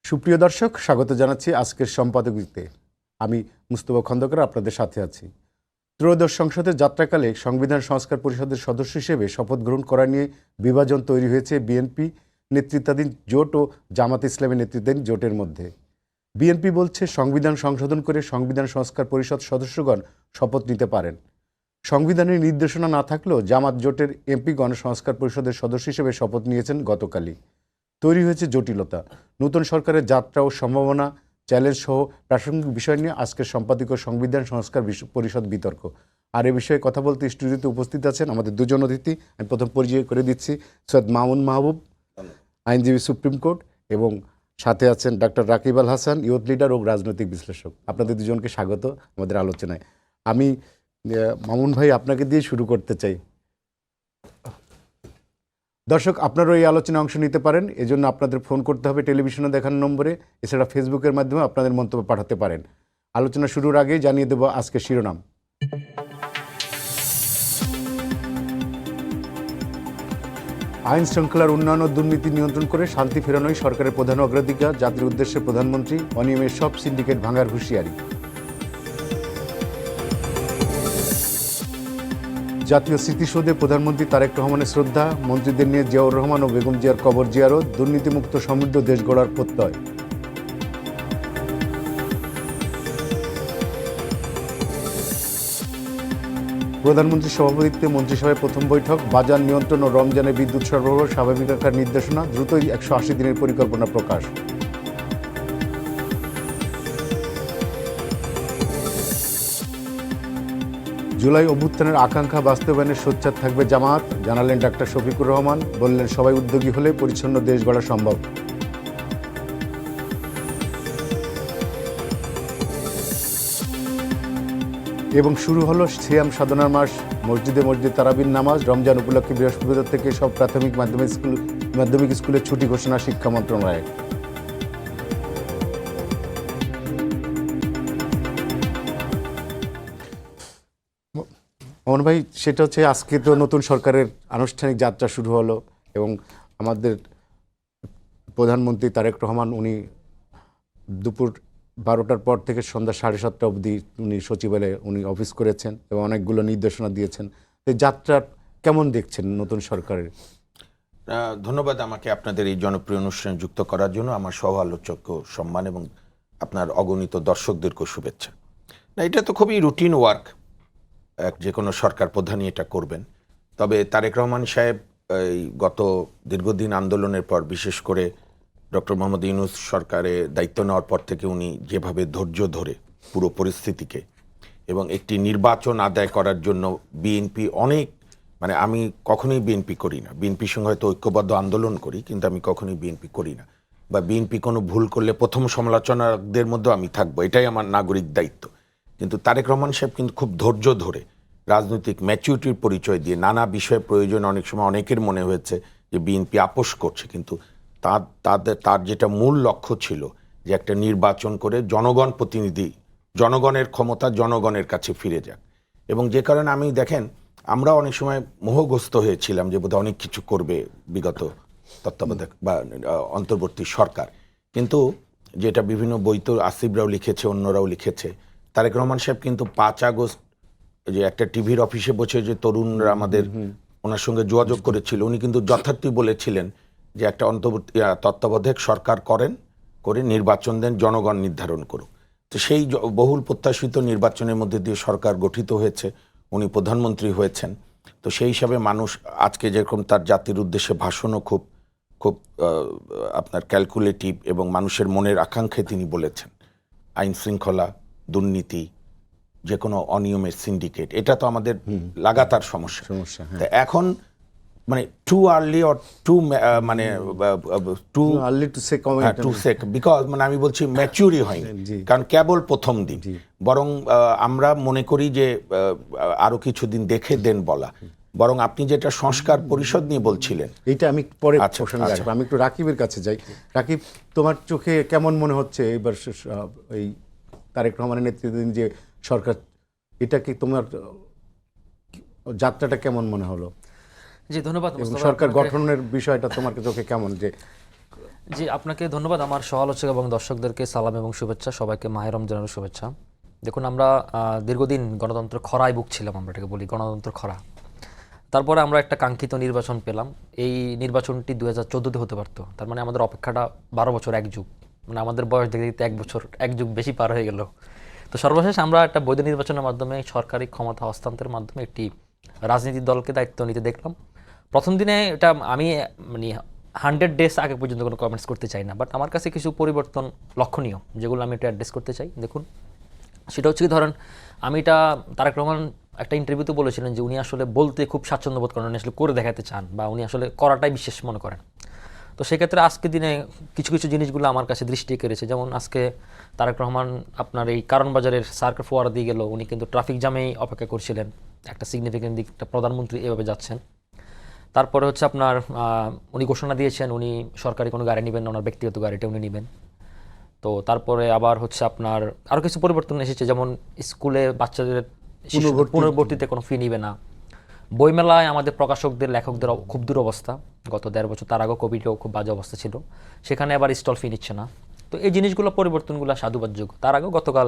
সুপ্রিয় দর্শক, স্বাগত জানাচ্ছি আজকের সম্পাদকীতে। আমি মুস্তফা খন্দকার আপনাদের সাথে আছি। ত্রয়োদশ সংসদের যাত্রাকালে সংবিধান সংস্কার পরিষদের সদস্য হিসেবে শপথ গ্রহণ করা নিয়ে বিভাজন তৈরি হয়েছে বিএনপি নেতৃত্বাধীন জোট ও জামাত ইসলামী নেতৃত্বাধীন জোটের মধ্যে। বিএনপি বলছে সংবিধান সংশোধন করে সংবিধান সংস্কার পরিষদ সদস্যগণ শপথ নিতে পারেন। সংবিধানের নির্দেশনা না থাকলেও জামাত জোটের এমপিগণ সংস্কার পরিষদের সদস্য হিসেবে শপথ নিয়েছেন গতকালই। তৈরি হয়েছে জটিলতা। নতুন সরকারের যাত্রা ও সম্ভাবনা, চ্যালেঞ্জ সহ প্রাসঙ্গিক বিষয় নিয়ে আজকের সম্পাদকীয় সংবিধান সংস্কার পরিষদ বিতর্ক। আর এ বিষয়ে কথা বলতে স্টুডিওতে উপস্থিত আছেন আমাদের দুজন অতিথি। আমি প্রথম পরিচয় করে দিচ্ছি সৈয়দ মামুন মাহবুব, আইনজীবী, সুপ্রিম কোর্ট, এবং সাথে আছেন doctor Rakib Al Hasan, youth leader ও রাজনৈতিক বিশ্লেষক। আপনাদের দুজনকে স্বাগত আমাদের আলোচনায়। আমি মামুন ভাই আপনাকে দিয়ে শুরু করতে চাই। দর্শক, আপনারাও এই আলোচনায় অংশ নিতে পারেন। এজন্য আপনাদের ফোন করতে হবে টেলিভিশনে দেখানো নম্বরে। এছাড়া ফেসবুকের মাধ্যমে আপনাদের মন্তব্য পাঠাতে পারেন। আলোচনা শুরুর আগেই জানিয়ে দেব আজকের শিরোনাম। আইন শৃঙ্খলার উন্নয়ন ও দুর্নীতি নিয়ন্ত্রণ করে শান্তি ফেরানোই সরকারের প্রধান অগ্রাধিকার, জাতির উদ্দেশ্যে প্রধানমন্ত্রী। অনিয়মের সব সিন্ডিকেট ভাঙার হুঁশিয়ারি। জাতীয় স্মৃতিসৌধে প্রধানমন্ত্রী তারেক রহমানের শ্রদ্ধা, মন্ত্রীদের নিয়ে জিয়াউর রহমান ও বেগম জিয়ার কবর জিয়ারত, দুর্নীতিমুক্ত সমৃদ্ধ দেশ গড়ার প্রত্যয়। প্রধানমন্ত্রীর সভাপতিত্বে মন্ত্রিসভায় প্রথম বৈঠক। বাজার নিয়ন্ত্রণ ও রমজানে বিদ্যুৎ সরবরাহ স্বাভাবিক রাখার নির্দেশনা, দ্রুতই 180 দিনের পরিকল্পনা প্রকাশ। জুলাই অভ্যুত্থানের আকাঙ্ক্ষা বাস্তবায়নে সোচ্চার থাকবে জামাত, জানালেন ডাক্তার শফিকুর রহমান। বললেন, সবাই উদ্যোগী হলে পরিচ্ছন্ন দেশ গড়া সম্ভব। এবং শুরু হলো সিয়াম সাধনার মাস। মসজিদে মসজিদে তারাবির নামাজ। রমজান উপলক্ষে বৃহস্পতিবার থেকে সব প্রাথমিক মাধ্যমিক স্কুলের ছুটি ঘোষণা শিক্ষা মন্ত্রণালয়ের। মোহন ভাই, সেটা হচ্ছে আজকে তো নতুন সরকারের আনুষ্ঠানিক যাত্রা শুরু হলো এবং আমাদের প্রধানমন্ত্রী তারেক রহমান উনি দুপুর 12টার পর থেকে সন্ধ্যা 7:30 অবধি উনি সচিবালয়ে অফিস করেছেন এবং অনেকগুলো নির্দেশনা দিয়েছেন। এই যাত্রা কেমন দেখছেন নতুন সরকারের? ধন্যবাদ আমাকে আপনাদের এই জনপ্রিয় অনুষ্ঠানে যুক্ত করার জন্য। আমার সহ আলোচককে সম্মান এবং আপনার অগণিত দর্শকদেরকেও শুভেচ্ছা। না, এটা তো খুবই রুটিন ওয়ার্ক, যে কোনো সরকার প্রধানই এটা করবেন। তবে তারেক রহমান সাহেব এই গত দীর্ঘদিন আন্দোলনের পর, বিশেষ করে ডক্টর মোহাম্মদ ইউনূস সরকারে দায়িত্ব নেওয়ার পর থেকে উনি যেভাবে ধৈর্য ধরে পুরো পরিস্থিতিকে এবং একটি নির্বাচন আদায় করার জন্য বিএনপি অনেক, মানে আমি কখনোই বিএনপি করি না, বিএনপির সঙ্গে হয়তো ঐক্যবদ্ধ আন্দোলন করি, কিন্তু আমি কখনোই বিএনপি করি না, বা বিএনপি কোনো ভুল করলে প্রথম সমালোচনাদের মধ্যে আমি থাকবো, এটাই আমার নাগরিক দায়িত্ব। কিন্তু তারেক রহমান সাহেব কিন্তু খুব ধৈর্য ধরে রাজনৈতিক ম্যাচুরিটির পরিচয় দিয়ে নানা বিষয়ে প্রয়োজন, অনেক সময় অনেকের মনে হয়েছে যে বিএনপি আপোষ করছে, কিন্তু তার যেটা মূল লক্ষ্য ছিল যে একটা নির্বাচন করে জনগণ প্রতিনিধি, জনগণের ক্ষমতা জনগণের কাছে ফিরে যাক। এবং যে কারণে আমি দেখেন আমরা অনেক সময় মোহগ্রস্ত হয়েছিলাম যে বোধহয় অনেক কিছু করবে বিগত তত্ত্বাবধায়ক বা অন্তর্বর্তী সরকার, কিন্তু যেটা বিভিন্ন বই তো আসিফরাও লিখেছে, অন্যরাও লিখেছে, তারেক রহমান সাহেব কিন্তু 5 আগস্ট যে একটা টিভির অফিসে বসে যে তরুণরা আমাদের ওনার সঙ্গে যোগাযোগ করেছিল, উনি কিন্তু যথার্থই বলেছিলেন যে একটা অন্তর্বর্তী তত্ত্বাবধায়ক সরকার করে নির্বাচন দেন, জনগণ নির্ধারণ করুক। তো সেই বহুল প্রত্যাশিত নির্বাচনের মধ্যে দিয়ে সরকার গঠিত হয়েছে, উনি প্রধানমন্ত্রী হয়েছেন। তো সেই হিসাবে মানুষ আজকে যেরকম তার জাতির উদ্দেশ্যে ভাষণও খুব খুব আপনার ক্যালকুলেটিভ এবং মানুষের মনের আকাঙ্ক্ষায় তিনি বলেছেন আইন শৃঙ্খলা, দুর্নীতি, যে কোনো অনিয়মের সিন্ডিকেট, এটা তো আমাদের লাগাতার সমস্যা। তা এখন মানে টু আর্লি অর টু মানে টু আর্লি টু সেক, বিকজ মানে আমি বলছি ম্যাচুরি হয়নি, কারণ কেবল প্রথম দিন। বরং আমরা মনে করি যে আরো কিছুদিন দেখে দেন বলা, বরং আপনি যেটা সংস্কার পরিষদ নিয়ে বলছিলেন, এইটা আমি পরে প্রসঙ্গে আসবো। আমি একটু রাকিবের কাছে যাই। রাকিব, তোমার চোখে কেমন মনে হচ্ছে এবার এই তারেক রহমানের নেতৃত্বাধীন যে সরকার, এটা কি তোমার যাত্রাটা কেমন মনে হলো? জি, ধন্যবাদ। সরকার গঠনের বিষয়টা তোমার চোখে কেমন? যে জি, আপনাকে ধন্যবাদ। আমার সহ-আলোচক এবং দর্শকদেরকে সালাম এবং শুভেচ্ছা। সবাইকে মাহে রমজানের শুভেচ্ছা। দেখুন, আমরা দীর্ঘদিন গণতন্ত্র খরায় ভুগছিলাম, আমরা এটাকে বলি গণতন্ত্র খরা। তারপরে আমরা একটা কাঙ্ক্ষিত নির্বাচন পেলাম। এই নির্বাচনটি 2014-তে হতে পারতো। তার মানে আমাদের অপেক্ষাটা 12 বছর, এক যুগ। মানে আমাদের বয়স দেখতে দেখতে 1 বছর, এক যুগ বেশি পার হয়ে গেল। তো সর্বশেষ আমরা একটা বৈধ নির্বাচনের মাধ্যমে, সরকারি ক্ষমতা হস্তান্তরের মাধ্যমে একটি রাজনৈতিক দলকে দায়িত্ব নিতে দেখলাম। প্রথম দিনে এটা আমি মানে 100 ডেজ আগে পর্যন্ত কোনো কমেন্টস করতে চাই না, বাট আমার কাছে কিছু পরিবর্তন লক্ষণীয়, যেগুলো আমি একটু অ্যাড্রেস করতে চাই। দেখুন, সেটা হচ্ছে কি, ধরেন আমি এটা তারেক রহমান একটা ইন্টারভিউতে বলেছিলেন যে উনি আসলে বলতে খুব স্বাচ্ছন্দ্য বোধ করেন, উনি আসলে করে দেখাতে চান, বা উনি আসলে করাটাই বিশেষ মনে করেন। তো সেক্ষেত্রে আজকে দিনে কিছু কিছু জিনিসগুলো আমার কাছে দৃষ্টি কেড়েছে। যেমন আজকে তারেক রহমান আপনার এই কারণ বাজারের সার্কেল ফোয়ারা দিয়ে গেল, উনি কিন্তু ট্রাফিক জ্যামেই অপেক্ষা করছিলেন। একটা সিগনিফিকেন্ট দিকটা, প্রধানমন্ত্রী এভাবে যাচ্ছেন। তারপরে হচ্ছে আপনার উনি ঘোষণা দিয়েছেন উনি সরকারি কোনো গাড়ি নেবেন না, ওনার ব্যক্তিগত গাড়িটা উনি নেবেন। তো তারপরে আবার হচ্ছে আপনার আরও কিছু পরিবর্তন এসেছে, যেমন স্কুলে বাচ্চাদের পুনর্ভর্তিতে কোনো ফি নিবে না। বইমেলায় আমাদের প্রকাশকদের, লেখকদের খুব দুরবস্থা। গত 1.5 বছর, তার আগে কোভিডেও খুব বাজে অবস্থা ছিল, সেখানে আবার স্টল ফি নিচ্ছে না। তো এই জিনিসগুলো, পরিবর্তনগুলো সাধুবাদযোগ্য। তার আগেও গতকাল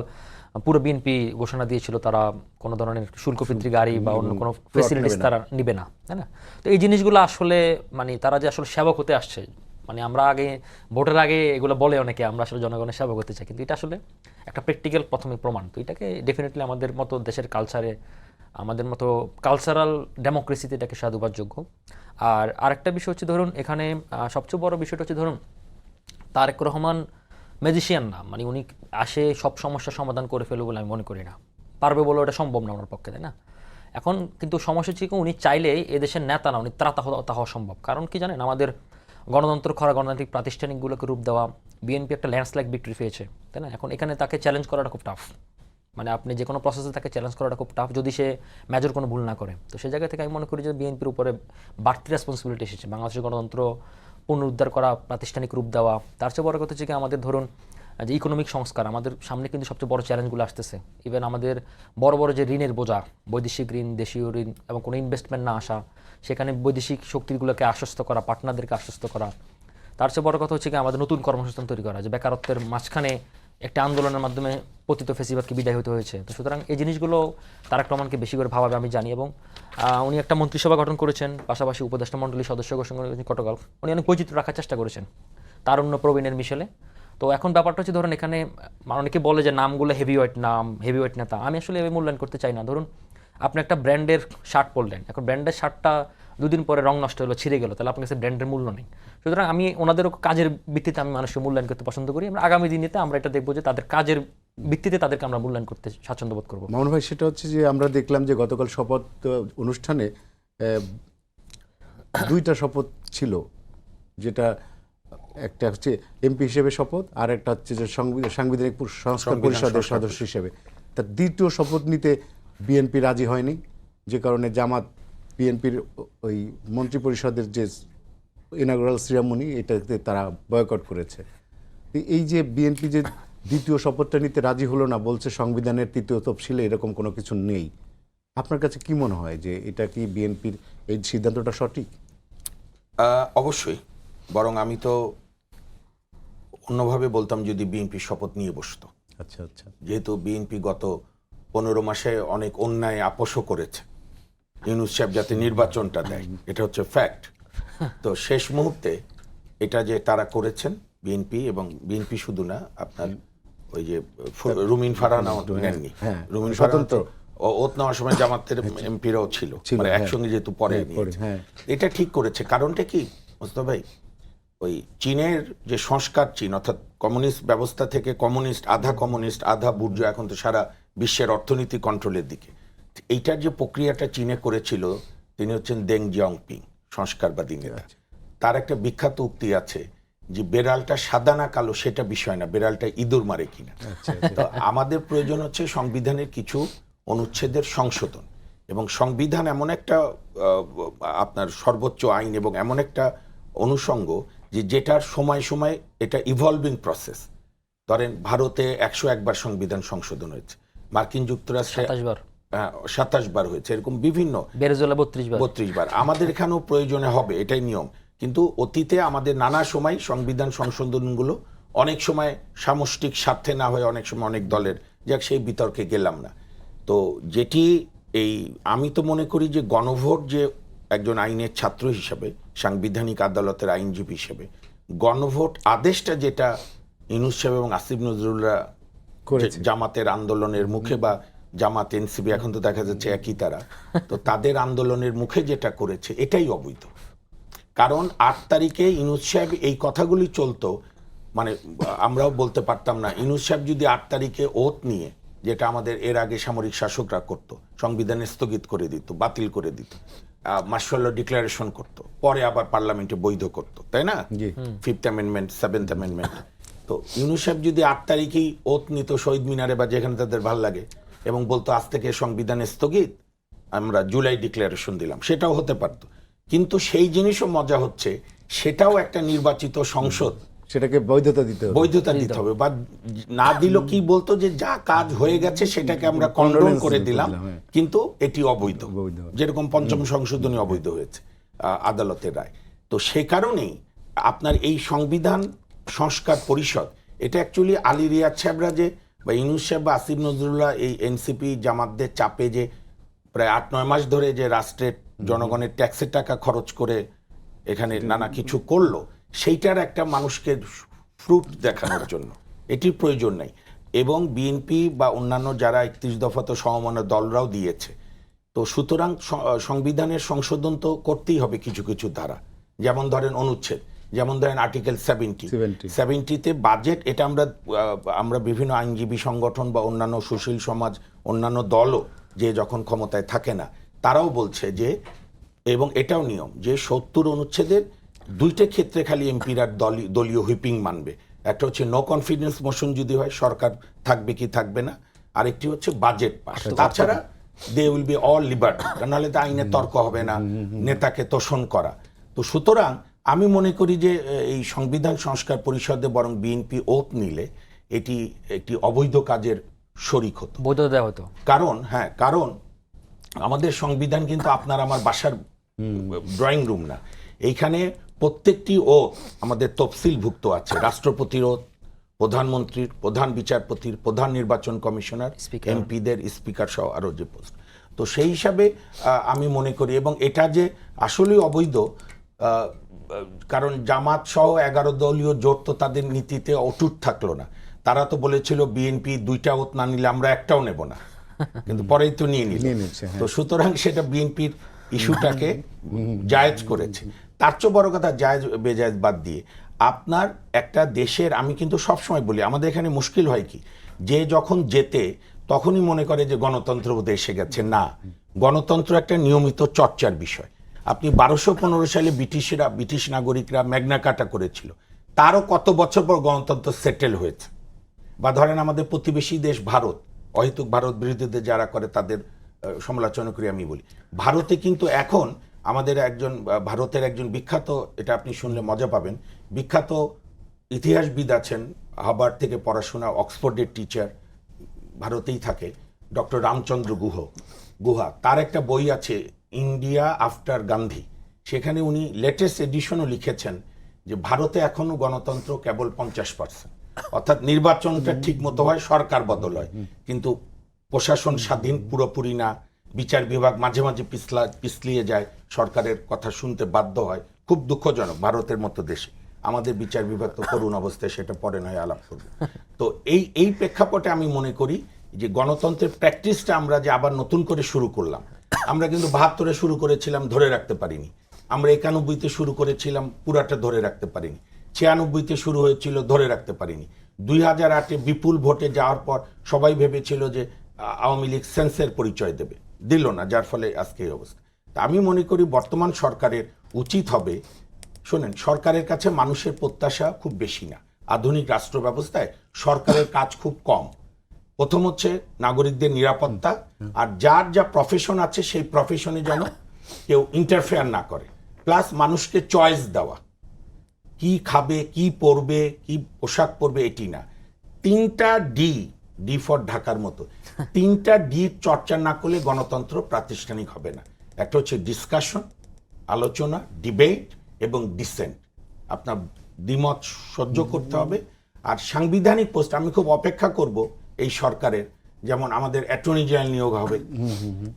পুরো বিএনপি ঘোষণা দিয়েছিল তারা কোনো ধরনের শুল্কভিত্তিক গাড়ি বা অন্য কোনো ফেসিলিটিস তারা নিবে না, তাই না? তো এই জিনিসগুলো আসলে মানে তারা যে আসলে সেবক হতে আসছে, মানে আমরা আগে ভোটের আগে এগুলো বলে অনেকে আমরা আসলে জনগণের সেবক হতে চাই, কিন্তু এটা আসলে একটা প্র্যাকটিক্যাল প্রথমে প্রমাণ। তো এটাকে ডেফিনেটলি আমাদের মতো দেশের কালচারে, আমাদের মতো কালচারাল ডেমোক্রেসিতে এটাকে সাধুবাদযোগ্য। আর আরেকটা বিষয় হচ্ছে, ধরুন এখানে সবচেয়ে বড় বিষয়টা হচ্ছে, ধরুন তারেক রহমান ম্যাজিশিয়ান না, মানে উনি আসে সব সমস্যার সমাধান করে ফেলবে বলে আমি মনে করি না। পারবে বলে ওটা সম্ভব না ওনার পক্ষে, তাই না? এখন কিন্তু সমস্যা হচ্ছে কি, উনি চাইলে এদেশের নেতা না, উনি ত্রাতা হওয়া সম্ভব। কারণ কি জানেন, আমাদের গণতন্ত্র খরা, গণতান্ত্রিক প্রাতিষ্ঠানিকগুলোকে রূপ দেওয়া, বিএনপি একটা ল্যান্ডস্লাইড ভিক্টরি পেয়েছে, তাই না? এখন এখানে তাকে চ্যালেঞ্জ করাটা খুব টাফ। মানে আপনি যে কোনো প্রসেসে তাকে চ্যালেঞ্জ করাটা খুব টাফ, যদি সে মেজর কোনো ভুল না করে। তো সেই জায়গা থেকে আমি মনে করি যে বিএনপির উপরে বাড়তি রেসপন্সিবিলিটি এসেছে বাংলাদেশের গণতন্ত্র পুনরুদ্ধার করা, প্রাতিষ্ঠানিক রূপ দেওয়া। তার চেয়ে বড় কথা হচ্ছে কি, আমাদের ধরুন যে ইকোনমিক সংস্কার, আমাদের সামনে কিন্তু সবচেয়ে বড় চ্যালেঞ্জগুলো আসতেছে। ইভেন আমাদের বড় বড় যে ঋণের বোঝা, বৈদেশিক ঋণ, দেশীয় ঋণ এবং কোনো ইনভেস্টমেন্ট না আসা, সেখানে বৈদেশিক শক্তিগুলোকে আশ্বস্ত করা, পার্টনারদেরকে আশ্বস্ত করা। তার চেয়ে বড় কথা হচ্ছে কি, আমাদের নতুন কর্মসংস্থান তৈরি করা, যে বেকারত্বের মাঝখানে একটা আন্দোলনের মাধ্যমে পতিত ফেসিবাদকে বিদায় হতে হয়েছে। তো সুতরাং এই জিনিসগুলো তারেক রহমানকে বেশি করে ভাবাবে আমি জানি। এবং উনি একটা মন্ত্রিসভা গঠন করেছেন, পাশাপাশি উপদেষ্টা মণ্ডলীর সদস্য ঘোষণা করেছেন গতকাল। উনি অনেক বৈচিত্র্য রাখার চেষ্টা করেছেন তারুণ্য প্রবীণের মিশেলে। তো এখন ব্যাপারটা হচ্ছে, ধরুন এখানে অনেকে বলে যে নামগুলো হেভিওয়েট নাম, হেভিওয়েট নেতা। আমি আসলে এভাবে মূল্যায়ন করতে চাই না। ধরুন আপনি একটা ব্র্যান্ডের শার্ট পরলেন, এখন ব্র্যান্ডের শার্টটা দুদিন পরে রং নষ্ট হলো, ছিঁড়ে গেল, তাহলে আপনার কাছে ব্র্যান্ডের মূল্য নেই। সুতরাং আমি ওনাদেরও কাজের ভিত্তিতে আমি মানুষকে মূল্যায়ন করতে পছন্দ করি। আমরা আগামী দিনেতে আমরা এটা দেখবো যে তাদের কাজের ভিত্তিতে তাদেরকে আমরা মূল্যায়ন করতে স্বাচ্ছন্দ্য বোধ করবো। মামুন ভাই, সেটা হচ্ছে যে আমরা দেখলাম যে গতকাল শপথ অনুষ্ঠানে দুইটা শপথ ছিল, যেটা একটা হচ্ছে এমপি হিসেবে শপথ, আর একটা হচ্ছে যে সাংবিধানিক সংস্কার পরিষদের সদস্য হিসেবে। তার দ্বিতীয় শপথ নিতে বিএনপি রাজি হয়নি, যে কারণে জামাত বিএনপির ওই মন্ত্রী পরিষদের যে ইনাগুরাল সিরামনি, এটাতে তারা বয়কট করেছে। এই যে বিএনপি যে দ্বিতীয় শপথটা নিতে রাজি হলো না, বলছে সংবিধানের 3য় তফসিলে এরকম কোনো কিছু নেই। আপনার কাছে কি মনে হয় যে এটা কি বিএনপির এই সিদ্ধান্তটা সঠিক? অবশ্যই। বরং আমি তো অন্যভাবে বলতাম, যদি বিএনপি শপথ নিয়ে বসতো। আচ্ছা আচ্ছা। যেহেতু বিএনপি গত 15 মাসে অনেক অন্যায় আপোষও করেছে, ইউনূস সাহেব যাতে নির্বাচনটা দেয়, এটা হচ্ছে ফ্যাক্ট। তো শেষ মুহূর্তে এটা যে তারা করেছেন বিএনপি, এবং বিএনপি শুধু না, আপনার ওই যে রুমিন ফারহানাও নেননি। রুমিন স্বতন্ত্র ওত নেওয়ার সময় জামাতের এমপিরাও ছিল, মানে একসঙ্গে যেহেতু পরে নিয়েছে। এটা ঠিক করেছে। কারণটা কি মোস্তফা ভাই, ওই চীনের যে সংস্কার, চীন অর্থাৎ কমিউনিস্ট ব্যবস্থা থেকে কমিউনিস্ট, আধা বুর্জো, এখন তো সারা বিশ্বের অর্থনীতি কন্ট্রোলের দিকে। এইটার যে প্রক্রিয়াটা চীনে করেছিল, তিনি হচ্ছেন দেং জিয়াওপিং, সংস্কারবাদী নেতা। তার একটা বিখ্যাত উক্তি আছে যে বেড়ালটা সাদা না কালো সেটা বিষয় না, বেড়ালটা ইঁদুর মারে কিনা। তো আমাদের প্রয়োজন হচ্ছে সংবিধানের কিছু অনুচ্ছেদের সংশোধন, এবং সংবিধান এমন একটা আপনার সর্বোচ্চ আইন এবং এমন একটা অনুষঙ্গ যেটার সময় সময় এটা ইভলভিং প্রসেস। ধরেন ভারতে 101 বার সংবিধান সংশোধন হয়েছে, মার্কিন যুক্তরাষ্ট্রে 27 বার হয়েছে, এরকম বিভিন্ন 32 বার। আমাদের এখানেও প্রয়োজনে হবে, এটাই নিয়ম। কিন্তু অতীতে আমাদের নানা সময় সংবিধান সংশোধনগুলো অনেক সময় সামষ্টিক স্বার্থে না হয়ে অনেক সময় অনেক দলের, যাক সেই বিতর্কে গেলাম না। তো যেটি এই আমি তো মনে করি যে গণভোট, যে একজন আইনের ছাত্র হিসেবে, সাংবিধানিক আদালতের আইনজীবী হিসেবে, গণভোট আদেশটা যেটা ইউনূস সাহেব এবং আসিফ নজরুলরা করেছে। জামাতের আন্দোলনের মুখে, বা জামাত এনসিপি এখন তো দেখা যাচ্ছে একই তারা, তো তাদের আন্দোলনের মুখে যেটা করেছে এটাই অবৈধ। কারণ 8 তারিখে ইউনূস সাহেব এই কথাগুলি চলতো, মানে আমরাও বলতে পারতাম না, ইউনূস সাহেব যদি 8 তারিখে ওত নিয়ে, যেটা আমাদের এর আগে সামরিক শাসকরা করত, সংবিধানে স্থগিত করে দিত, বাতিল করে দিত, মার্শাল ল ডিক্লারেশন করত, পরে আবার পার্লামেন্টে বৈধ করত, তাই না? জি। 5th amendment, 7th amendment. তো ইউনূস সাহেব যদি 8 তারিখেই ওত নিত শহীদ মিনারে বা যেখানে তাদের ভাল লাগে, এবং বলতো আজ থেকে সংবিধানে স্থগিত, আমরা জুলাই ডিক্লারেশন দিলাম, সেটাও হতে পারত। কিন্তু সেই জিনিসও মজা হচ্ছে, সেটাও একটা নির্বাচিত সংসদ, সেটাকে বৈধতা দিতে হবে। বৈধতা দিতে হবে, বা না দিল কি বলতো যে যা কাজ হয়ে গেছে সেটাকে আমরা কন্ডোন Condolence করে দিলাম, দিলাম, হ্যাঁ। কিন্তু এটি অবৈধ, অবৈধ। যেরকম পঞ্চম সংশোধনী অবৈধ হয়েছে আদালতের রায়। তো সে কারণেই আপনার এই সংবিধান সংস্কার পরিষদ, এটা অ্যাকচুয়ালি আলী রিয়াদ সাহেবরা যে, বা ইউনূস সাহেব বা আসিফ নজরুল্লাহ এই এনসিপি জামাতদের চাপে যে প্রায় 8-9 মাস ধরে যে রাষ্ট্রের জনগণের ট্যাক্সের টাকা খরচ করে এখানে নানা কিছু করলো, সেইটার একটা মানুষকে ফ্রুট দেখানোর জন্য এটির প্রয়োজন নাই। এবং বিএনপি বা অন্যান্য যারা 31 দফা তো সমমনা দলরাও দিয়েছে। তো সুতরাং সংবিধানের সংশোধন তো করতেই হবে কিছু কিছু ধারা, যেমন ধরেন অনুচ্ছেদ, যেমন ধরেন আর্টিকেল 70-তে বাজেট, এটা আমরা বিভিন্ন আইনজীবী সংগঠন বা অন্যান্য সুশীল সমাজ, অন্যান্য দলও যে যখন ক্ষমতায় থাকে না, তারাও বলছে যে, এবং এটাও নিয়ম যে 70 অনুচ্ছেদের 2টে ক্ষেত্রে খালি এমপিরা দলীয় হুইপিং মানবে। একটা হচ্ছে নো কনফিডেন্স মোশন যদি হয়, সরকার থাকবে কি থাকবে না, আরেকটি হচ্ছে বাজেট পাস। তাছাড়া they will be all liberty, নাহলে তো আইনে তর্ক হবে না, নেতাকে তোষণ করা। তো সুতরাং আমি মনে করি যে এই সংবিধান সংস্কার পরিষদে বরং বিএনপি ওত নিলে এটি একটি অবৈধ কাজের শরিক হতো, বৈধতা দেওয়া হতো। কারণ আমাদের সংবিধান কিন্তু আপনার আমার বাসার ড্রয়িং রুম না। এইখানে প্রত্যেকটি ওত আমাদের তফসিলভুক্ত আছে, রাষ্ট্রপতির ওত, প্রধানমন্ত্রীর, প্রধান বিচারপতির, প্রধান নির্বাচন কমিশনার, স্পিকার। এমপিদের, স্পিকার সহ আরও যে পোস্ট। তো সেই হিসাবে আমি মনে করি, এবং এটা যে আসলেই অবৈধ, কারণ জামাত সহ 11 দলীয় জোট তো তাদের নীতিতে অটুট থাকলো না। তারা তো বলেছিল বিএনপি 2টা ওত না নিলে আমরা একটাও নেব না, কিন্তু পরেই তো নিয়ে নিচ্ছে, তো সুতরাং সেটা বিএনপির ইস্যুটাকে জায়েজ করেছে। তার চেয়ে বড় কথা, জায়েজ বেজায়েজ বাদ দিয়ে আপনার একটা দেশের, আমি কিন্তু সবসময় বলি আমাদের এখানে মুশকিল হয় কি, যে যখন জেতে তখনই মনে করে যে গণতন্ত্র বোধহয় এসে গেছে। না, গণতন্ত্র একটা নিয়মিত চর্চার বিষয়। আপনি 1215 সালে ব্রিটিশ নাগরিকরা ম্যাগনা কার্টা করেছিল, তারও কত বছর পর গণতন্ত্র সেটেল হয়েছে। বা ধরেন আমাদের প্রতিবেশী দেশ ভারত, অহেতুক ভারত বিরোধীদের যারা করে তাদের সমালোচনা করি আমি বলি, ভারতে কিন্তু এখন আমাদের ভারতের একজন বিখ্যাত, এটা আপনি শুনলে মজা পাবেন, বিখ্যাত ইতিহাসবিদ আছেন, হার্ভার্ড থেকে পড়াশোনা, অক্সফোর্ডের টিচার, ভারতেই থাকে, ডক্টর রামচন্দ্র গুহা। তার একটা বই আছে ইন্ডিয়া আফটার গান্ধী, সেখানে উনি লেটেস্ট এডিশনও লিখেছেন যে ভারতে এখনো গণতন্ত্র কেবল 50%, অর্থাৎ নির্বাচনটা ঠিক মতো হয়, সরকার বদল হয়, কিন্তু প্রশাসন স্বাধীন পুরোপুরি না, বিচার বিভাগ মাঝে মাঝে পিছলিয়ে যায়, সরকারের কথা শুনতে বাধ্য হয়। খুব দুঃখজনক ভারতের মতো দেশে। আমাদের বিচার বিভাগ তো করুণ অবস্থায়, সেটা পরে নয় আলাপ করব। তো এই প্রেক্ষাপটে আমি মনে করি যে গণতন্ত্রের প্র্যাকটিসটা আমরা যে আবার নতুন করে শুরু করলাম, আমরা কিন্তু 72-এ শুরু করেছিলাম, ধরে রাখতে পারিনি। আমরা 91-তে শুরু করেছিলাম, পুরাটা ধরে রাখতে পারিনি। 96-তে শুরু হয়েছিল, ধরে রাখতে পারিনি। 2008-এ বিপুল ভোটে যাওয়ার পর সবাই ভেবেছিল যে আওয়ামী লীগ সেন্সের পরিচয় দেবে, দিল না, যার ফলে আজকে এই অবস্থা। তা আমি মনে করি বর্তমান সরকারের উচিত হবে, শোনেন, সরকারের কাছে মানুষের প্রত্যাশা খুব বেশি না। আধুনিক রাষ্ট্র ব্যবস্থায় সরকারের কাজ খুব কম। প্রথম হচ্ছে নাগরিকদের নিরাপত্তা, আর যার যা প্রফেশন আছে সেই প্রফেশনে যেন কেউ ইন্টারফেয়ার না করে, প্লাস মানুষকে চয়েস দেওয়া, কি খাবে, কি পরবে, কি পোশাক পরবে, এটি না। 3টা ডি ফর ঢাকার মতো, 3টা ডি চর্চা না করলে গণতন্ত্র প্রাতিষ্ঠানিক হবে না। একটা হচ্ছে ডিসকাশন, আলোচনা, ডিবেট, এবং ডিসেন্ট, আপনার দ্বিমত সহ্য করতে হবে। আর সাংবিধানিক পোস্ট আমি খুব অপেক্ষা করব এই সরকারের, যেমন আমাদের অ্যাটর্নি জেনারেল নিয়োগ হবে,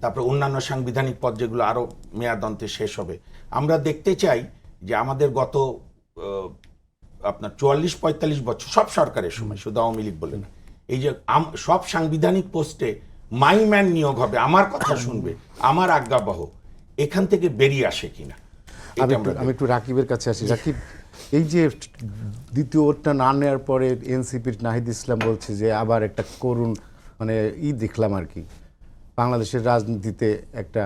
তারপরে অন্যান্য সাংবিধানিক পদ যেগুলো আরও মেয়াদান্তে শেষ হবে। আমরা দেখতে চাই যে আমাদের গত আপনার 44-45 বছর সব সরকারের সময়, শুধু আওয়ামী লীগ বলে না, এই যে সব সাংবিধানিক পোস্টে মাইম্যান নিয়োগ হবে, আমার কথা শুনবে, আমার আজ্ঞাবহ, এখান থেকে বেরিয়ে আসে কিনা। আমি একটু রাকিবের কাছে আসি। রাকিব, এই যে দ্বিতীয় ওটটা না নেওয়ার পরে এনসিপির নাহিদ ইসলাম বলছে যে আবার একটা করুণ মানে দেখলাম আর কি, বাংলাদেশের রাজনীতিতে একটা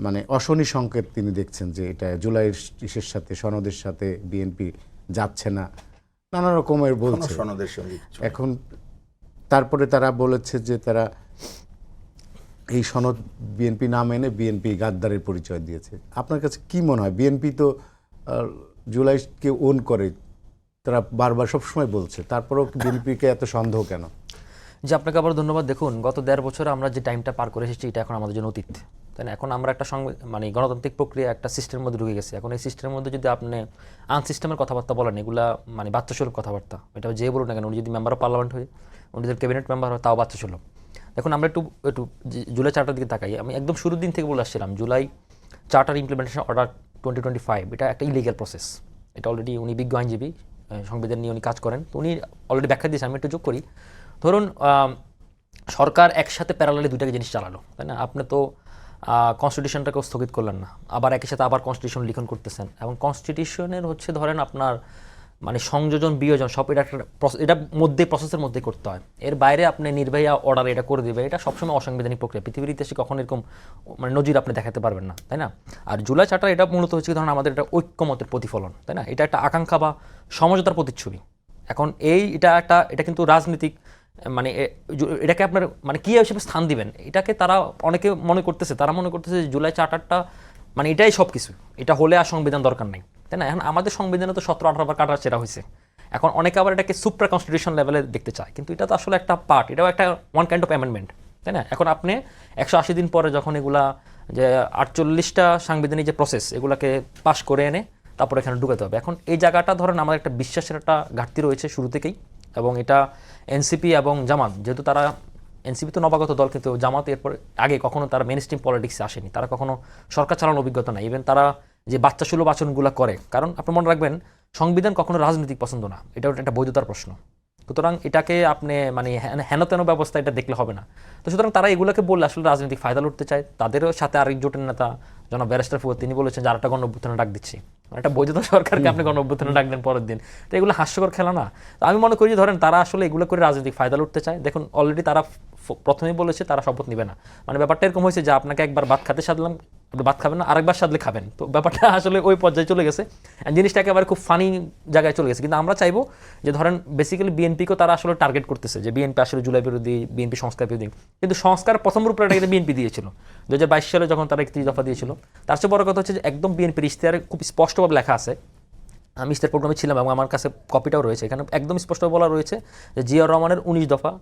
মানে অশনি সংকেত তিনি দেখছেন যে এটা জুলাইয়ের ইসের সাথে, সনদের সাথে বিএনপি যাচ্ছে না, নানা রকমের বলছে। সনদের সঙ্গে এখন তারপরে তারা বলেছে যে তারা এই সনদ বিএনপি না মেনে বিএনপি গাদ্দারের পরিচয় দিয়েছে। আপনার কাছে কি মনে হয়, বিএনপি তো জুলাইকে ওন করে, তারা বারবার সবসময় বলছে, তারপরেও বিএনপিকে এত সন্দেহ কেন? যে আপনাকে আবার ধন্যবাদ। দেখুন, গত 1.5 বছরে আমরা যে টাইমটা পার করে এসেছি এটা এখন আমাদের জন্য অতীত, তাই না? এখন আমরা একটা মানে গণতান্ত্রিক প্রক্রিয়া একটা সিস্টেমের মধ্যে ঢুকে গেছি। এখন এই সিস্টেমের মধ্যে যদি আপনি আনসিস্টেমের কথাবার্তা বলেন, এগুলা মানে বাচ্চাসুলভ কথাবার্তা, এটা যে বলুন না কেন, উনি যদি মেম্বার অফ পার্লামেন্ট হয়ে, উনি যদি ক্যাবিনেট মেম্বার হয়, তাও বাচ্চাসুলভ। দেখুন, আমরা একটু জুলাই চার্টার দিকে তাকাই। আমি একদম শুরুর দিন থেকে বলে আসছিলাম, জুলাই চার্টার ইমপ্লিমেন্টেশন অর্ডার 2025 এটা একটা ইলিগাল প্রসেস। এটা অলরেডি উনি বিজ্ঞ আইনজীবী, সংবিধান নিয়ে উনি কাজ করেন, তো উনি অলরেডি ব্যাখ্যা দিয়েছেন। আমি একটু যোগ করি, ধরুন সরকার একসাথে প্যারালালি দুইটাকে জিনিস চালালো, তাই না? আপনি তো কনস্টিটিউশনটাকেও স্থগিত করলেন না, আবার একই সাথে আবার কনস্টিটিউশন লিখন করতেছেন, এবং কনস্টিটিউশনের হচ্ছে ধরেন আপনার মানে সংযোজন বিয়োজন সব এটা মধ্যে প্রসেসের মধ্যে করতে হয়। এর বাইরে আপনি নির্বাহী অর্ডার এটা করে দেবে, এটা সবসময় অসাংবিধানিক প্রক্রিয়া। পৃথিবীর ইতিহাসে কখনো এরকম মানে নজির আপনি দেখাতে পারবেন না, তাই না? আর জুলাই চার্টার এটা মূলত হচ্ছে ধরুন আমাদের একটা ঐক্যমতের প্রতিফলন, তাই না? এটা একটা আকাঙ্ক্ষা বা সমঝোতার প্রতিচ্ছবি। এখন এটা কিন্তু রাজনীতিক মানে এটাকে আপনার মানে কী হিসেবে স্থান দিবেন, এটাকে তারা অনেকে মনে করতেছে যে জুলাই চার্টারটা মানে এটাই সব কিছু, এটা হলে আর সংবিধান দরকার নাই, তাই না? এখন আমাদের সংবিধানে তো 17-18 বার কাটা ছেঁড়া হয়েছে। এখন অনেকে আবার এটাকে সুপ্রা কনস্টিটিউশন লেভেলে দেখতে চায়, কিন্তু এটা তো আসলে একটা পার্ট, এটাও একটা ওয়ান কাইন্ড অফ অ্যামেন্ডমেন্ট, তাই না? এখন আপনি 180 দিন পরে যখন এগুলা যে 48টা সাংবিধানিক যে প্রসেস, এগুলাকে পাশ করে এনে তারপর এখানে ঢুকাতে হবে। এখন এই জায়গাটা ধরেন আমাদের একটা বিশ্বাসের একটা ঘাটতি রয়েছে শুরু থেকেই, এবং এটা এনসিপি এবং জামাত, যেহেতু তারা এনসিপি তো নবাগত দল, কিন্তু জামাত এরপর আগে কখনো তারা মেইন স্ট্রিম পলিটিক্সে আসেনি, তারা কখনো সরকার চালানোর অভিজ্ঞতা নাই। ইভেন তারা যে বাচ্চাসুলভ আচরণগুলো করে, কারণ আপনি মনে রাখবেন সংবিধান কখনো রাজনৈতিক পছন্দ না, এটা একটা বৈধতার প্রশ্ন। সুতরাং এটাকে আপনি মানে হেন ব্যবস্থা এটা দেখলে হবে না। তো সুতরাং তারা এগুলোকে বললে আসলে রাজনৈতিক ফায়দা লুটতে চায়। তাদেরও সাথে আরেক জোটের নেতা জনাব ব্যারিস্টার ফুয়াদ, তিনি বলেছেন যে আরেকটা গণঅভ্যুত্থানে ডাক দিচ্ছি, একটা বৈধতা সরকারকে আপনি গণঅভ্যুত্থানে ডাক দেন পরের দিন, তো এগুলো হাস্যকর খেলা না? তো আমি মনে করি যে ধরেন তারা আসলে এগুলো করে রাজনৈতিক ফায়দা লুটতে চায়। দেখুন, অলরেডি তারা প্রথমেই বলেছে তারা শপথ নেবে না, মানে ব্যাপারটা এরকম হয়েছে যে আপনাকে একবার ভাত খাতে সাধলাম, আপনি ভাত খাবেন না, আরেকবার সাধলে খাবেন, তো ব্যাপারটা আসলে ওই পর্যায়ে চলে গেছে, জিনিসটা একেবারে খুব ফানি জায়গায় চলে গেছে। কিন্তু আমরা চাইবো যে ধরেন বেসিক্যালি বিএনপিকেও তারা আসলে টার্গেট করতেছে যে বিএনপি আসলে জুলাই বিরোধী, বিএনপি সংস্কার বিরোধী, কিন্তু সংস্কার প্রথম রূপটা কিন্তু বিএনপি দিয়েছিল 2022 সালে যখন তারা 31 দফা দিয়েছিল। তার চেয়ে বড় কথা হচ্ছে যে একদম বিএনপির ইশতেহারে খুব স্পষ্টভাবে লেখা আছে, আমি ইশতেহার প্রোগ্রামে ছিলাম এবং আমার কাছে কপিটাও রয়েছে, এখানে একদম স্পষ্ট বলা রয়েছে যে জিয়াউর রহমানের 19 দফা,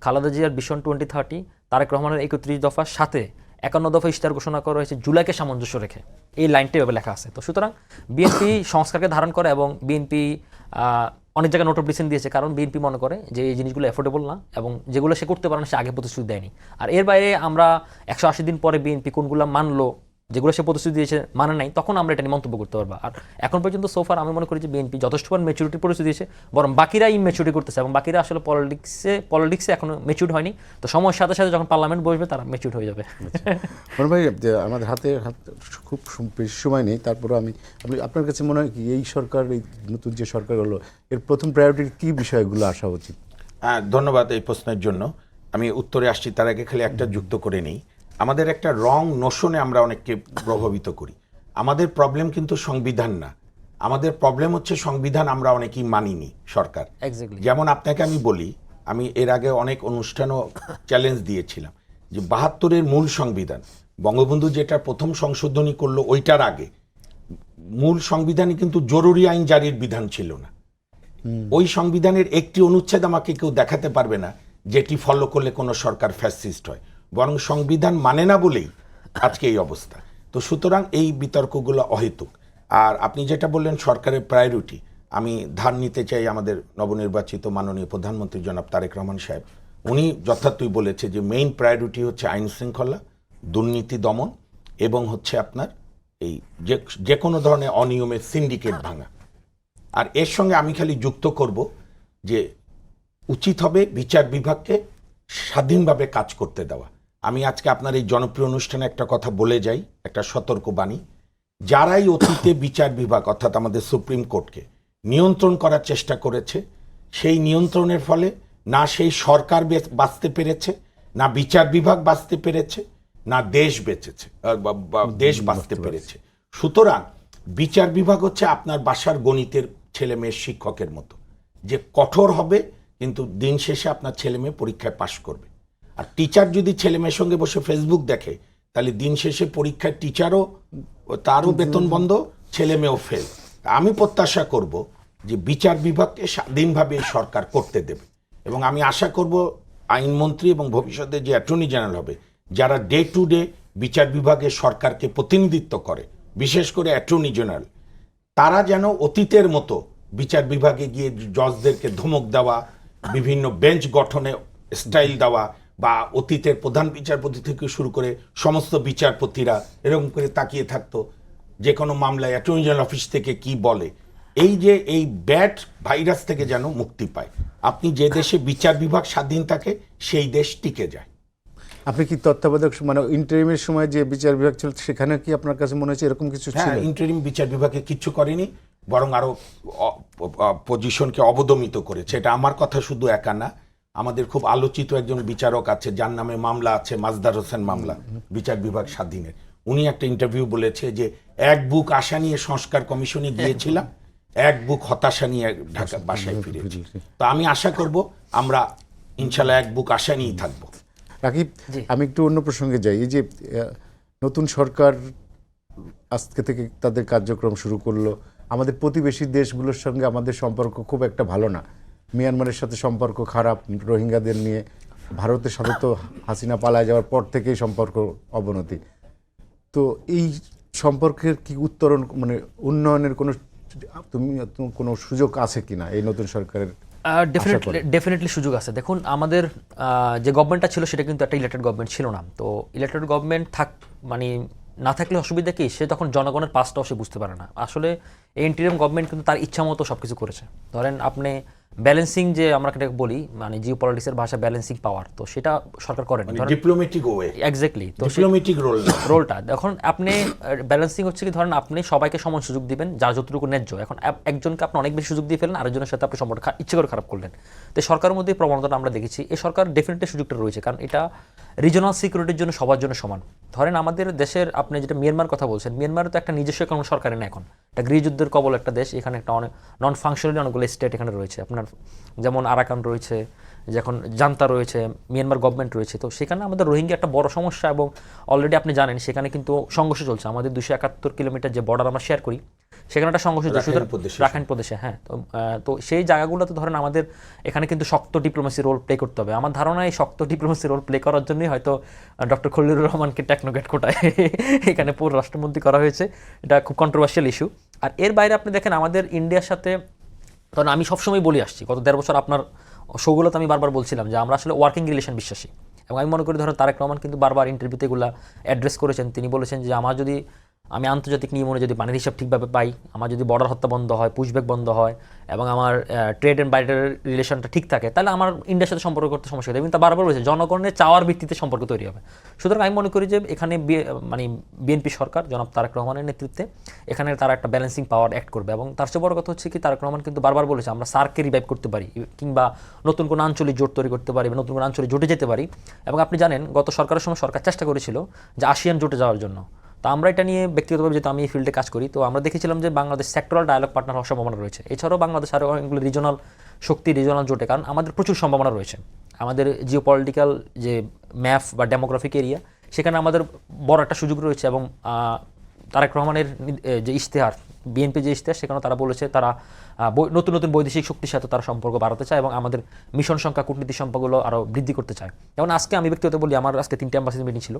খালেদা জিয়ার ভিশন 2030, তারেক রহমানের 31 দফার সাথে 51 দফা ইশতেহার ঘোষণা করা হয়েছে জুলাইকে সামঞ্জস্য রেখে, এই লাইনটা এভাবে লেখা আছে। তো সুতরাং বিএনপি সংস্কারকে ধারণ করে, এবং বিএনপি অনেক জায়গায় নোট অফ ডিসেন্ট দিয়েছে, কারণ বিএনপি মনে করে যে এই জিনিসগুলো অ্যাফোর্ডেবল না, এবং যেগুলো সে করতে পারে না সে আগে প্রতিশ্রুতি দেয়নি। আর এর বাইরে আমরা 180 দিন পরে বিএনপি কোনগুলো মানলো, যেগুলো সে প্রতিশ্রুতি দিয়েছে মানে নাই, তখন আমরা এটা নিয়ে মন্তব্য করতে পারবো। আর এখন পর্যন্ত সোফার আমি মনে করি যে বিএনপি যথেষ্টবার ম্যাচুরিটি প্রতিশ্রুতি দিয়েছে, বরং বাকিরা ইম্যাচুরিটি করতেছে, এবং বাকিরা আসলে পলিটিক্সে এখনো ম্যাচুর হয়নি। তো সময়ের সাথে সাথে যখন পার্লামেন্ট বসবে তারা ম্যাচুর হয়ে যাবে। ভাই, আমাদের হাতে খুব বেশি সময় নেই, তারপরে আপনার কাছে মনে হয় কি এই সরকার, এই নতুন যে সরকার হলো, এর প্রথম প্রায়োরিটি কী বিষয়গুলো আসা উচিত? ধন্যবাদ এই প্রশ্নের জন্য। আমি উত্তরে আসছি, তার আগে খালি একটা যুক্ত করে নেই। আমাদের একটা রং নোশনে আমরা অনেককে প্রভাবিত করি। আমাদের প্রবলেম কিন্তু সংবিধান না, আমাদের প্রবলেম হচ্ছে সংবিধান আমরা অনেকেই মানিনি সরকার। যেমন আপনাকে আমি বলি, আমি এর আগে অনেক অনুষ্ঠানও চ্যালেঞ্জ দিয়েছিলাম যে 72-এর মূল সংবিধান, বঙ্গবন্ধু যেটা প্রথম সংশোধনী করলো ওইটার আগে মূল সংবিধানে কিন্তু জরুরি আইন জারির বিধান ছিল না। ওই সংবিধানের একটি অনুচ্ছেদ আমাকে কেউ দেখাতে পারবে না যেটি ফলো করলে কোনো সরকার ফ্যাসিস্ট হয়, বরং সংবিধান মানে না বলেই আজকে এই অবস্থা। তো সুতরাং এই বিতর্কগুলো অহেতুক। আর আপনি যেটা বললেন সরকারের প্রায়োরিটি, আমি ধার নিতে চাই আমাদের নবনির্বাচিত মাননীয় প্রধানমন্ত্রী জনাব তারেক রহমান সাহেব। উনি যথার্থই বলেছে যে মেইন প্রায়োরিটি হচ্ছে আইন শৃঙ্খলা, দুর্নীতি দমন এবং হচ্ছে আপনার এই যে কোনো ধরনের অনিয়মের সিন্ডিকেট ভাঙা। আর এর সঙ্গে আমি খালি যুক্ত করব যে উচিত হবে বিচার বিভাগকে স্বাধীনভাবে কাজ করতে দেওয়া। আমি আজকে আপনার এই জনপ্রিয় অনুষ্ঠানে একটা কথা বলে যাই, একটা সতর্কবাণী। যারাই অতীতে বিচার বিভাগ অর্থাৎ আমাদের সুপ্রিম কোর্টকে নিয়ন্ত্রণ করার চেষ্টা করেছে, সেই নিয়ন্ত্রণের ফলে না সেই সরকার বাঁচতে পেরেছে, না বিচার বিভাগ বাঁচতে পেরেছে, না দেশ বেঁচেছে, দেশ বাঁচতে পেরেছে। সুতরাং বিচার বিভাগ হচ্ছে আপনার বাসার গণিতের ছেলে মেয়ের শিক্ষকের মতো, যে কঠোর হবে কিন্তু দিন শেষে আপনার ছেলে মেয়ে পরীক্ষায় পাশ করবে। আর টিচার যদি ছেলে মেয়ের সঙ্গে বসে ফেসবুক দেখে, তাহলে দিন শেষে পরীক্ষায় টিচারও তারও বেতন বন্ধ, ছেলে মেয়েও ফেল। আমি প্রত্যাশা করব যে বিচার বিভাগকে স্বাধীনভাবে সরকার করতে দেবে, এবং আমি আশা করব আইনমন্ত্রী এবং ভবিষ্যতে যে অ্যাটর্নি জেনারেল হবে, যারা ডে টু ডে বিচার বিভাগে সরকারকে প্রতিনিধিত্ব করে, বিশেষ করে অ্যাটর্নি জেনারেল, তারা যেন অতীতের মতো বিচার বিভাগে গিয়ে জজদেরকে ধমক দেওয়া, বিভিন্ন বেঞ্চ গঠনে স্টাইল দেওয়া, বা অতীতের প্রধান বিচারপতি থেকে শুরু করে সমস্ত বিচারপতিরা এরকম করে তাকিয়ে থাকতো যে কোনো মামলায় অ্যাটর্নি জেনারেল অফিস থেকে কি বলে, এই যে এই ব্যাড ভাইরাস থেকে যেন মুক্তি পায়। আপনি যে দেশে বিচার বিভাগ স্বাধীন থাকে সেই দেশ টিকে যায়। আপনি কি তত্ত্বাবধায়ক মানে ইন্টারিমের সময় যে বিচার বিভাগ ছিল সেখানে কি আপনার কাছে মনে হচ্ছে এরকম কিছু ছিল? হ্যাঁ, ইন্টারিম বিচার বিভাগে কিচ্ছু করেনি, বরং আরো পজিশনকে অবদমিত করেছে। এটা আমার কথা শুধু একা না, আমাদের খুব আলোচিত একজন বিচারক আছে যার নামে মামলা আছে, মাজদার হোসেন মামলা, বিচার বিভাগ স্বাধীনের। উনি একটা ইন্টারভিউ বলেছে যে এক বুক আশা নিয়ে সংস্কার কমিশনে গিয়েছিলাম, এক বুক হতাশা নিয়ে ঢাকা বাসায় ফিরেছি। তো আমি আশা করব আমরা ইনশাল্লাহ এক বুক আশা নিয়েই থাকবো। রাকিব, আমি একটু অন্য প্রসঙ্গে যাই। এই যে নতুন সরকার আজকে থেকে তাদের কার্যক্রম শুরু করলো, আমাদের প্রতিবেশী দেশগুলোর সঙ্গে আমাদের সম্পর্ক খুব একটা ভালো না। মিয়ানমারের সাথে সম্পর্ক খারাপ, রোহিঙ্গাদের নিয়ে। ভারতের সাথে তো হাসিনা পালায় যাওয়ার পর থেকেই সম্পর্ক অবনতি। তো এই সম্পর্কের কি উত্তরণ মানে উন্নয়নের কোনো সুযোগ আছে কিনা এই নতুন সরকারের? ডেফিনেটলি সুযোগ আছে। দেখুন, আমাদের যে গভর্নমেন্টটা ছিল সেটা কিন্তু একটা ইলেক্টেড গভর্নমেন্ট ছিল না। তো ইলেক্টেড গভর্নমেন্ট মানে না থাকলে অসুবিধা কি, সে তখন জনগণের পাসটাও সে বুঝতে পারে না। আসলে এই ইন্টারিম গভর্নমেন্ট কিন্তু তার ইচ্ছা মতো সব কিছু করেছে। ধরেন আপনি ব্যালেন্সিং, যে আমরা এটাকে বলি মানে জিও পলিটিক্সের ভাষা ব্যালেন্সিং পাওয়ার, তো সেটা সরকার করেনি। ডিপ্লোম্যাটিক ওয়ে, এক্স্যাক্টলি, তো ডিপ্লোম্যাটিক রোলটা এখন আপনি ব্যালেন্সিং হচ্ছে কি, ধরেন আপনি সবাইকে সমান সুযোগ দিবেন যার যতটুকু ন্যায্য। এখন একজনকে আপনি অনেক বেশি সুযোগ দিয়ে ফেলেন, আরেকজনের সাথে আপনি সম্পর্ক ইচ্ছে করে খারাপ করলেন। তো সরকারের মধ্যে প্রবণতা আমরা দেখেছি। এই সরকার ডেফিনেটলি সুযোগটা রয়েছে, কারণ এটা রিজনাল সিকিউরিটির জন্য সবার জন্য সমান। ধরেন আমাদের দেশের আপনি যেটা মিয়ানমার কথা বলছেন, মিয়ানমার তো একটা নিজস্ব কোনো সরকারের না, এখন একটা গৃহযুদ্ধের কবল একটা দেশ। এখানে একটা অনেক নন ফাংশনালি অনেকগুলো স্টেট এখানে রয়েছে, আপনার যেমন আরাকান রয়েছে, যখন জান্তা রয়েছে, মিয়ানমার গভর্নমেন্ট রয়েছে। তো সেখানে আমাদের রোহিঙ্গা একটা বড় সমস্যা, এবং অলরেডি আপনি জানেন সেখানে কিন্তু সংঘর্ষ চলছে। আমাদের 271 কিলোমিটার যে বর্ডার আমরা শেয়ার করি, সেখানে একটা সংঘর্ষ চলছে রাখাইন প্রদেশে। হ্যাঁ, তো সেই জায়গাগুলোতে ধরেন আমাদের এখানে কিন্তু শক্ত ডিপ্লোমেসি রোল প্লে করতে হবে। আমার ধারণা এই শক্ত ডিপ্লোমেসি রোল প্লে করার জন্যই হয়তো ডক্টর খলিলুর রহমানকে টেকনোক্র্যাট কোটায় এখানে পুরো রাষ্ট্রমন্ত্রী করা হয়েছে। এটা খুব কন্ট্রোভার্সিয়াল ইস্যু। আর এর বাইরে আপনি দেখেন আমাদের ইন্ডিয়ার সাথে, কারণ আমি সবসময় বলে আসছি গত 1.5 বছর আপনার শোগুলোতে আমি বারবার বলছিলাম যে আমরা আসলে ওয়ার্কিং রিলেশন বিশ্বাসী। এবং আমি মনে করি ধরেন তারেক রহমান কিন্তু বারবার ইন্টারভিউতে এগুলো অ্যাড্রেস করেছেন। তিনি বলেছেন যে আমি আন্তর্জাতিক নিয়ম অনুযায়ী যদি পানির হিসাব ঠিকভাবে পাই, আমার যদি বর্ডার হত্যা বন্ধ হয়, পুশব্যাক বন্ধ হয়, এবং আমার ট্রেড অ্যান্ড বাইরের রিলেশনটা ঠিক থাকে, তাহলে আমার ইন্ডিয়ার সাথে সম্পর্ক করতে সমস্যা হবে। কিন্তু তা বারবার বলেছে জনগণের চাওয়ার ভিত্তিতে সম্পর্ক তৈরি হবে। সুতরাং আমি মনে করি যে এখানে মানে বিএনপি সরকার জনাব তারেক রহমানের নেতৃত্বে এখানে তারা একটা ব্যালেন্সিং পাওয়ার অ্যাক্ট করবে। এবং তার চেয়ে বড় কথা হচ্ছে কি, তারেক রহমান কিন্তু বারবার বলেছে আমরা সার্ককে রিভাইভ করতে পারি, কিংবা নতুন কোনো আঞ্চলিক জোট তৈরি করতে পারি, বা নতুন কোনো আঞ্চলিক জোটে যেতে পারি। এবং আপনি জানেন গত সরকারের সময় সরকার চেষ্টা করেছিল যে আসিয়ান জোটে যাওয়ার জন্য। তো আমরা এটা নিয়ে ব্যক্তিগতভাবে, যেহেতু আমি এই ফিল্ডে কাজ করি, তো আমরা দেখেছিলাম যে বাংলাদেশ সেক্টরাল ডায়ালগ পার্টনার হওয়ার সম্ভাবনা রয়েছে। এছাড়াও বাংলাদেশ আরও অনেকগুলো রিজনাল শক্তি, রিজনাল জোটে, কারণ আমাদের প্রচুর সম্ভাবনা রয়েছে। আমাদের জিও পলিটিক্যাল যে ম্যাপ বা ডেমোগ্রাফিক এরিয়া, সেখানে আমাদের বড় একটা সুযোগ রয়েছে। এবং তারেক রহমানের যে ইশতেহার, বিএনপি যে ইশতেহার, সেখানে তারা বলেছে তারা নতুন নতুন বৈদেশিক শক্তির সাথে তারা সম্পর্ক বাড়াতে চায়, এবং আমাদের মিশন সংখ্যা, কূটনীতি সম্পর্কগুলো আরও বৃদ্ধি করতে চায়। যেমন আজকে আমি ব্যক্তিগত বলি, আমার আজকে 3টে অ্যাম্বাসিডার মিটিং ছিল।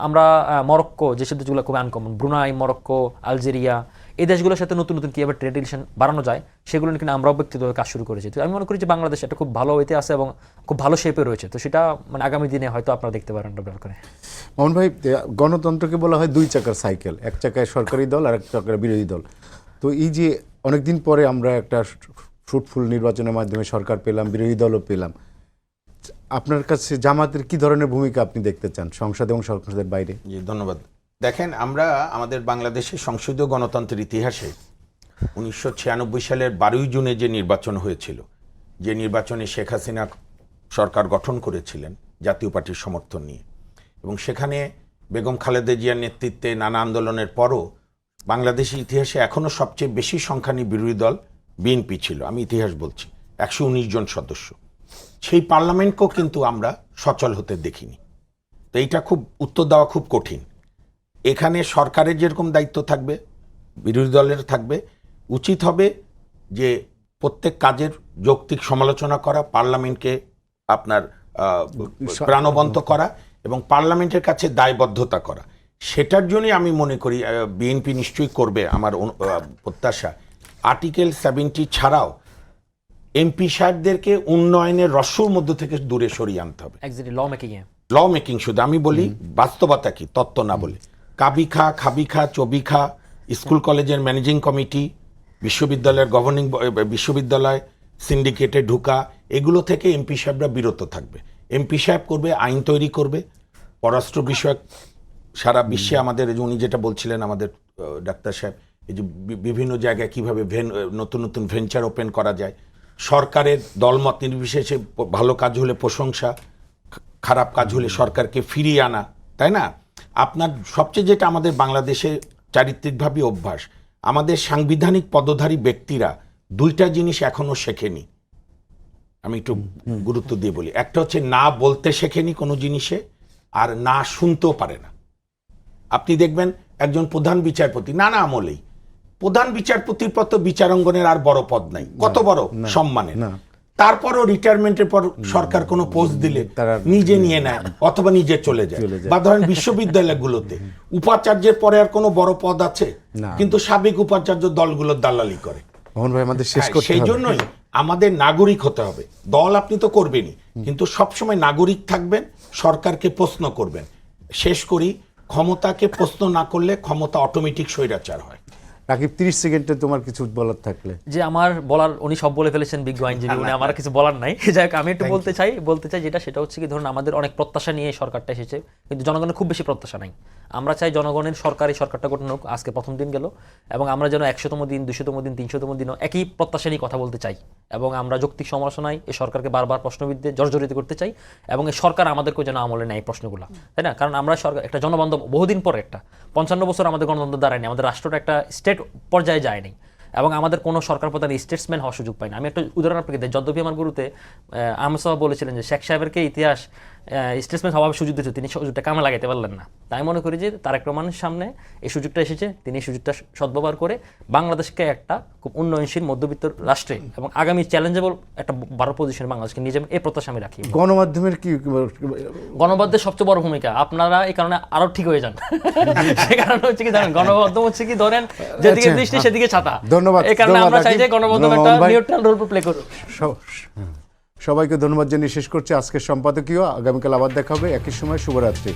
আমরা মরক্কো, যে শব্দগুলো খুবই আনকমন, ব্রুনাই, মরক্কো, আলজেরিয়া, এই দেশগুলোর সাথে নতুন নতুন কীভাবে ট্রেড রিলেশন বাড়ানো যায় সেগুলো নিয়ে কিন্তু আমরাও ব্যক্তিগতভাবে কাজ শুরু করেছি। তো আমি মনে করি যে বাংলাদেশ একটা খুব ভালো ওয়েতে আছে এবং খুব ভালো শেপে রয়েছে। তো সেটা মানে আগামী দিনে হয়তো আপনারা দেখতে পারেন ডেভেলপ করে। মোহন ভাই, গণতন্ত্রকে বলা হয় দুই চাকার সাইকেল, এক চাকায় সরকারি দল আর এক চাকায় বিরোধী দল। তো এই যে অনেকদিন পরে আমরা একটা ফ্রুটফুল নির্বাচনের মাধ্যমে সরকার পেলাম, বিরোধী দলও পেলাম, আপনার কাছে জামাতের কি ধরনের ভূমিকা আপনি দেখতে চান সংসদ এবং সংসদের বাইরে? জি, ধন্যবাদ। দেখেন, আমরা আমাদের বাংলাদেশের সংসদীয় গণতন্ত্রের ইতিহাসে 1996 সালের 12ই জুনে যে নির্বাচন হয়েছিল, যে নির্বাচনে শেখ হাসিনা সরকার গঠন করেছিলেন জাতীয় পার্টির সমর্থন নিয়ে, এবং সেখানে বেগম খালেদা জিয়ার নেতৃত্বে নানা আন্দোলনের পরও বাংলাদেশের ইতিহাসে এখনও সবচেয়ে বেশি সংখ্যা নিয়ে বিরোধী দল বিএনপি ছিল। আমি ইতিহাস বলছি, 119 জন সদস্য। সেই পার্লামেন্টকেও কিন্তু আমরা সচল হতে দেখিনি। তো এইটা খুব উত্তর দেওয়া খুব কঠিন। এখানে সরকারের যেরকম দায়িত্ব থাকবে, বিরোধী দলের থাকবে। উচিত হবে যে প্রত্যেক কাজের যৌক্তিক সমালোচনা করা, পার্লামেন্টকে আপনার প্রাণবন্ত করা এবং পার্লামেন্টের কাছে দায়বদ্ধতা করা। সেটার জন্যই আমি মনে করি বিএনপি নিশ্চয়ই করবে, আমার প্রত্যাশা। আর্টিকেল 70 ছাড়াও এমপি সাহেবদেরকে উন্নয়নের রস্যর মধ্য থেকে দূরে সরিয়ে আনতে হবে। ল মেকিং শুধু, আমি বলি বাস্তবতা কি, তত্ত্ব না বলে। কাবিখা, খাবিখা, চবিখা, স্কুল কলেজের ম্যানেজিং কমিটি, বিশ্ববিদ্যালয়ের গভর্নিং, বিশ্ববিদ্যালয় সিন্ডিকেটে ঢুকা, এগুলো থেকে এমপি সাহেবরা বিরত থাকবে। এমপি সাহেব করবে আইন তৈরি করবে, পররাষ্ট্র বিষয়ক সারা বিশ্বে আমাদের, উনি যেটা বলছিলেন আমাদের ডাক্তার সাহেব, এই যে বিভিন্ন জায়গায় কীভাবে নতুন নতুন ভেঞ্চার ওপেন করা যায়, সরকারের দলমত নির্বিশেষে ভালো কাজ হলে প্রশংসা, খারাপ কাজ হলে সরকারকে ফিরিয়ে আনা, তাই না? আপনার সবচেয়ে যেটা আমাদের বাংলাদেশে চারিত্রিকভাবে অভ্যাস, আমাদের সাংবিধানিক পদধারী ব্যক্তিরা দুইটা জিনিস এখনো শেখেনি। আমি একটু গুরুত্ব দিয়ে বলি। একটা হচ্ছে না বলতে শেখেনি কোনো জিনিসে, আর না শুনতেও পারে না। আপনি দেখবেন একজন প্রধান বিচারপতি, নানা আমলেই প্রধান বিচারপতির পর তো বিচারাঙ্গনের আর বড় পদ নাই, কত বড় সম্মানের, তারপরও রিটায়ারমেন্টের পর সরকার কোনো পোস্ট দিলে নিজে নিয়ে নেয় অথবা নিজে চলে যায়। বা ধরেন বিশ্ববিদ্যালয়গুলোতে উপাচার্যের পরে আর কোনো বড় পদ আছে? কিন্তু সাবেক উপাচার্য দলগুলোর দালালি করে। মোহন ভাই, আমাদের শেষ করতে হবে। সেই জন্যই আমাদের নাগরিক হতে হবে। দল আপনি তো করবেনই, কিন্তু সবসময় নাগরিক থাকবেন, সরকারকে প্রশ্ন করবেন। শেষ করি, ক্ষমতাকে প্রশ্ন না করলে ক্ষমতা অটোমেটিক স্বৈরাচার হয়। রাকিব, 30 সেকেন্ডে তোমার কিছু বলার থাকলে। যে আমার বলার, উনি সব বলে ফেলেছেন, বিজ্ঞ আইনজীবী, উনি, আমার কিছু বলার নাই। যাই হোক, আমি একটু বলতে চাই সেটা হচ্ছে কি, ধরুন আমাদের অনেক প্রত্যাশা নিয়ে সরকারটা এসেছে, কিন্তু জনগণের খুব বেশি প্রত্যাশা নাই। আমরা চাই জনগণের সরকারি সরকারটা গঠন হোক। আজকে প্রথম দিন গেল, এবং আমরা যেন 100তম দিন, 200তম দিন, 300তম দিনও একই প্রত্যাশা নিয়ে কথা বলতে চাই, এবং আমরা যৌক্তিক সমালোচনায় এই সরকারকে বারবার প্রশ্নবিদ্ধে জর্জরিত করতে চাই, এবং এই সরকার আমাদেরকে যেন আমলে নেয় প্রশ্নগুলো, তাই না? কারণ আমরা সরকার একটা জনবান্ধব, বহুদিন পরে একটা 55 বছর আমাদের গণতন্ত্র দাঁড়ায়নি, আমাদের রাষ্ট্রটা একটা স্টেট পর্যায়ে যায়নি, এবং আমাদের কোনো সরকার প্রধান স্টেটসম্যান হওয়ার সুযোগ পাই না। আমি একটা উদাহরণ আপনাকে দিই। যদ্যপি আমার গুরুতে আহমেদ সাহেব বলেছিলেন যে শেখ সাহেবেরকে ইতিহাস স্টেটসম্যান হওয়ার সুযোগ দিয়েছে, তিনি সুযোগটা কামে লাগাইতে পারলেন না। তাই মনে করি যে তারেক রহমানের সামনে এই সুযোগটা এসেছে, তিনি এই সুযোগটা সদ্ব্যবহার করে বাংলাদেশকে একটা খুব উন্নয়নশীল মধ্যবিত্ত রাষ্ট্রে এবং আগামী চ্যালেঞ্জেবল একটা বড় পজিশনে বাংলাদেশকে নিয়ে যাবেন, এই প্রত্যাশা আমি রাখি। গণমাধ্যমের কি? গণমাধ্যমের সবচেয়ে বড় ভূমিকা। আপনারা এই কারণে আরো ঠিক হয়ে যান। সে কারণে হচ্ছে কি জানেন, গণমাধ্যম হচ্ছে কি, ধরেন যেদিকে দৃষ্টি সেদিকে ছাতা। ধন্যবাদ। এই কারণে আমরা চাই যে গণমাধ্যম একটা নিউট্রাল রোল প্লে করুক। সবাইকে ধন্যবাদ জানিয়ে শেষ করছি আজকের সম্পাদকীয়। আগামীকাল আবার দেখা হবে একই সময়। শুভরাত্রি।